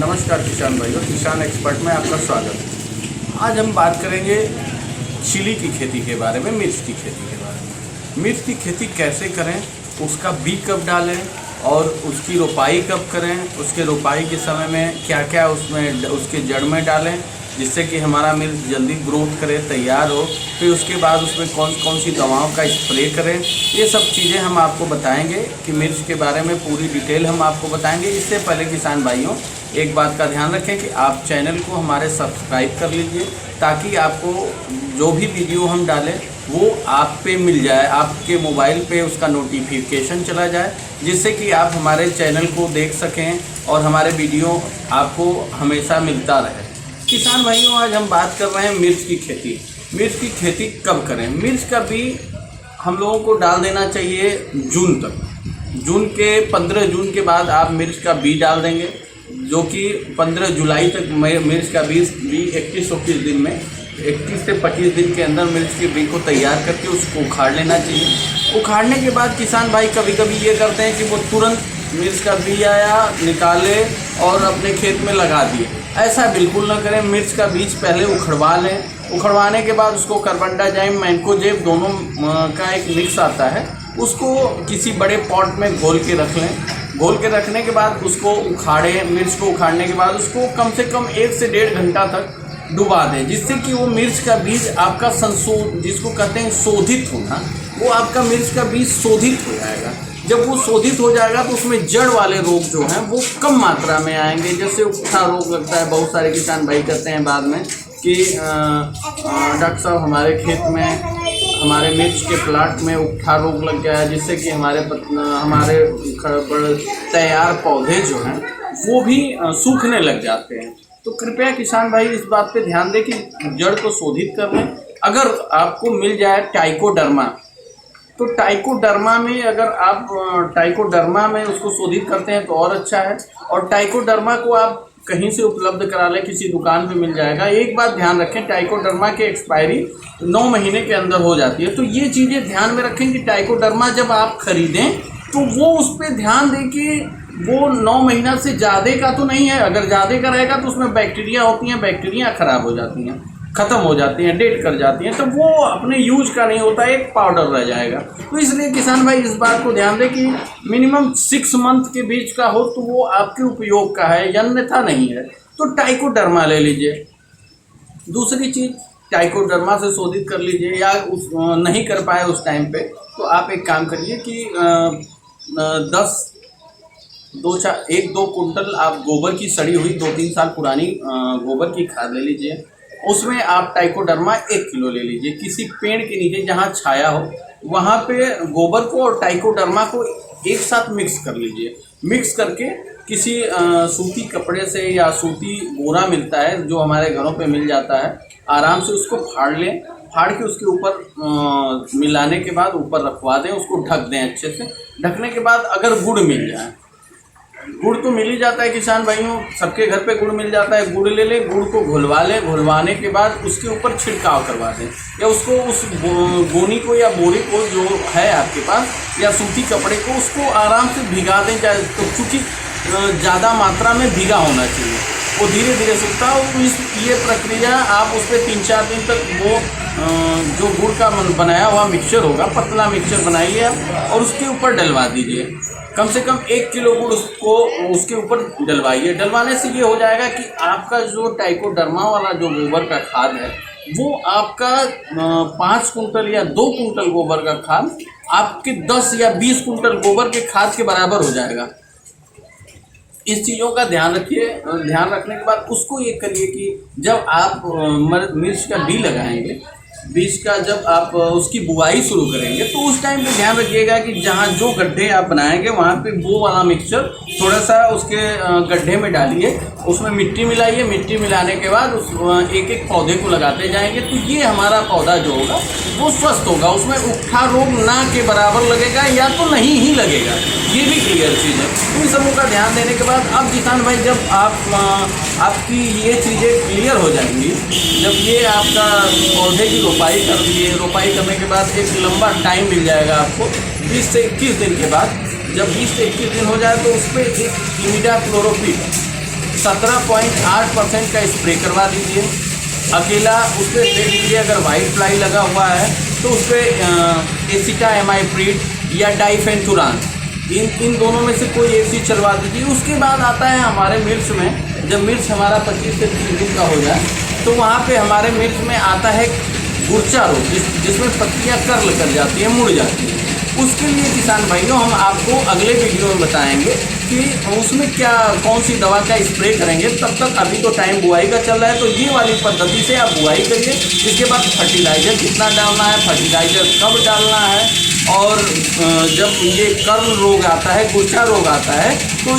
नमस्कार किसान भाइयों, किसान एक्सपर्ट में आपका स्वागत है। आज हम बात करेंगे चिली की खेती के बारे में, मिर्च की खेती के बारे में। मिर्च की खेती कैसे करें, उसका बीज कब डालें और उसकी रोपाई कब करें, उसके रोपाई के समय में क्या क्या उसमें उसके जड़ में डालें जिससे कि हमारा मिर्च जल्दी ग्रोथ करे, तैयार हो। फिर उसके बाद उसमें कौन कौन सी दवाओं का स्प्रे करें, ये सब चीज़ें हम आपको बताएंगे कि मिर्च के बारे में पूरी डिटेल हम आपको बताएंगे। इससे पहले किसान भाइयों, एक बात का ध्यान रखें कि आप चैनल को हमारे सब्सक्राइब कर लीजिए ताकि आपको जो भी वीडियो हम डालें वो आप पे मिल जाए, आपके मोबाइल पे उसका नोटिफिकेशन चला जाए, जिससे कि आप हमारे चैनल को देख सकें और हमारे वीडियो आपको हमेशा मिलता रहे। किसान भाइयों, आज हम बात कर रहे हैं मिर्च की खेती। मिर्च की खेती कब करें? मिर्च का बीज हम लोगों को डाल देना चाहिए जून तक। जून के 15 जून के बाद आप मिर्च का बीज डाल देंगे, जो कि 15 जुलाई तक मिर्च का बीज 21-21 दिन में 21 से 25 दिन के अंदर मिर्च के बीज को तैयार करके उसको उखाड़ लेना चाहिए। उखाड़ने के बाद किसान भाई कभी कभी ये करते हैं कि वो तुरंत मिर्च का बीज आया निकाले और अपने खेत में लगा दिए। ऐसा बिल्कुल ना करें। मिर्च का बीज पहले उखड़वा लें। उखड़वाने के बाद उसको कार्बेंडाजिम, मैंकोजेब दोनों का एक मिक्स आता है, उसको किसी बड़े पॉट में घोल के रख लें। घोल के रखने के बाद उसको उखाड़ें। मिर्च को उखाड़ने के बाद उसको कम से कम 1 से 1.5 घंटा तक डुबा दें, जिससे कि वो मिर्च का बीज आपका जिसको कहते हैं शोधित होना, वो आपका मिर्च का बीज शोधित हो जाएगा। जब वो शोधित हो जाएगा तो उसमें जड़ वाले रोग जो हैं वो कम मात्रा में आएंगे। जैसे उकठा रोग लगता है, बहुत सारे किसान भाई कहते हैं बाद में कि डॉक्टर साहब हमारे खेत में, हमारे मिर्च के प्लाट में उकठा रोग लग गया है, जिससे कि हमारे तैयार पौधे जो हैं वो भी सूखने लग जाते हैं। तो कृपया किसान भाई इस बात पे ध्यान दें कि जड़ को शोधित कर लें। अगर आपको मिल जाए ट्राइकोडर्मा, तो ट्राइकोडर्मा में अगर आप ट्राइकोडर्मा में उसको शोधित करते हैं तो और अच्छा है। और ट्राइकोडर्मा को आप कहीं से उपलब्ध करा लें, किसी दुकान पे मिल जाएगा। एक बात ध्यान रखें, ट्राइकोडर्मा की एक्सपायरी 9 महीने के अंदर हो जाती है। तो ये चीज़ें ध्यान में रखें कि ट्राइकोडर्मा जब आप खरीदें तो वो उस पर ध्यान दें कि वो 9 महीना से ज़्यादा का तो नहीं है। अगर ज़्यादा का रहेगा तो उसमें बैक्टीरिया होती हैं, बैक्टीरिया ख़राब हो जाती हैं, ख़त्म हो जाती हैं, डेट कर जाती हैं, तो वो अपने यूज का नहीं होता, एक पाउडर रह जाएगा। तो इसलिए किसान भाई इस बात को ध्यान दें कि मिनिमम 6 मंथ के बीच का हो तो वो आपके उपयोग का है, अन्यथा नहीं है। तो ट्राइकोडर्मा ले लीजिए। दूसरी चीज़, ट्राइकोडर्मा से शोधित कर लीजिए, या नहीं कर पाए उस टाइम पे तो आप एक काम करिए कि 1-2 कुंटल आप गोबर की सड़ी हुई 2-3 साल पुरानी गोबर की खाद ले लीजिए। उसमें आप ट्राइकोडर्मा 1 किलो ले लीजिए। किसी पेड़ के नीचे जहाँ छाया हो वहाँ पे गोबर को और ट्राइकोडर्मा को एक साथ मिक्स कर लीजिए। मिक्स करके किसी सूती कपड़े से, या सूती बोरा मिलता है जो हमारे घरों पे मिल जाता है, आराम से उसको फाड़ लें। फाड़ के उसके ऊपर मिलाने के बाद ऊपर रखवा दें, उसको ढक दें अच्छे से। ढकने के बाद अगर गुड़ मिल जाए, गुड़ तो मिल ही जाता है किसान भाइयों, सबके घर पे गुड़ मिल जाता है। गुड़ ले लें, गुड़ को घुलवा लें। घुलवाने के बाद उसके ऊपर छिड़काव करवा दें, या उसको उस गोनी को या बोरी को जो है आपके पास, या सूती कपड़े को, उसको आराम से भिगा दें। तो चूँकि ज़्यादा मात्रा में भीगा होना चाहिए, वो धीरे धीरे सूखता है। ये प्रक्रिया आप उस पर 3-4 दिन तक वो जो गुड़ का बनाया हुआ मिक्सचर होगा, पतला मिक्सचर बनाइए और उसके ऊपर डलवा दीजिए। कम से कम 1 किलो गुड़ उसके ऊपर डलवाइए। डलवाने से ये हो जाएगा कि आपका जो ट्राइकोडर्मा वाला जो गोबर का खाद है वो आपका 5 कुंटल या 2 कुंटल गोबर का खाद आपके 10 या 20 कुंटल गोबर के खाद के बराबर हो जाएगा। इस चीज़ों का ध्यान रखिए। ध्यान रखने के बाद उसको ये करिए कि जब आप मिर्च का बीज लगाएंगे, बीज का जब आप उसकी बुआई शुरू करेंगे तो उस टाइम पे ध्यान रखिएगा कि जहाँ जो गड्ढे आप बनाएंगे वहाँ पे वो वाला मिक्सचर थोड़ा सा उसके गड्ढे में डालिए। उसमें मिट्टी मिलाइए। मिट्टी मिलाने के बाद उस एक पौधे को लगाते जाएंगे तो ये हमारा पौधा जो होगा वो स्वस्थ होगा। उसमें उकठा रोग ना के बराबर लगेगा या तो नहीं ही लगेगा, ये भी क्लियर चीज़ है। इन सबों का ध्यान देने के बाद अब किसान भाई जब आपकी ये चीज़ें क्लियर हो जाएंगी, जब ये आपका पौधे की रोपाई कर दिए, रोपाई करने के बाद एक लंबा टाइम मिल जाएगा आपको 20 से 21 दिन के बाद। जब 20 से 21 दिन हो जाए तो उस पर एक इमिडाक्लोरोपिड 17.8% का स्प्रे करवा दीजिए। अकेला उस पर देख लीजिए, अगर वाइट फ्लाई लगा हुआ है तो उस पर एसिटामाइप्रिड या डाइफेंथुरान, इन दोनों में से कोई एक चीज़ चलवा दीजिए। उसके बाद आता है हमारे मिर्च में, जब मिर्च हमारा 25 से 30 दिन का हो जाए तो वहाँ पे हमारे मिर्च में आता है गुरचा रोग, जिसमें पत्तियाँ कर्ल कर जाती हैं, मुड़ जाती हैं। उसके लिए किसान भाइयों हम आपको अगले वीडियो में बताएंगे कि उसमें कौन सी दवा का स्प्रे करेंगे। तब तक अभी तो टाइम बुआई का चल रहा है, तो ये वाली पद्धति से आप बुआई करिए। इसके बाद फर्टिलाइज़र कितना डालना है, फर्टिलाइज़र कब डालना है, और जब ये कर्ल रोग आता है, गुरचा रोग आता है, तो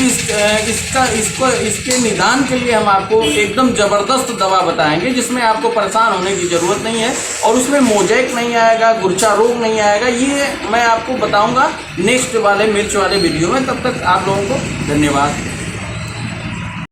इसके निदान के लिए हम आपको एकदम ज़बरदस्त दवा बताएंगे, जिसमें आपको परेशान होने की ज़रूरत नहीं है और उसमें मोजैक नहीं आएगा, गुरचा रोग नहीं आएगा। ये मैं आपको बताऊंगा नेक्स्ट वाले मिर्च वाले वीडियो में। तब तक आप लोगों को धन्यवाद।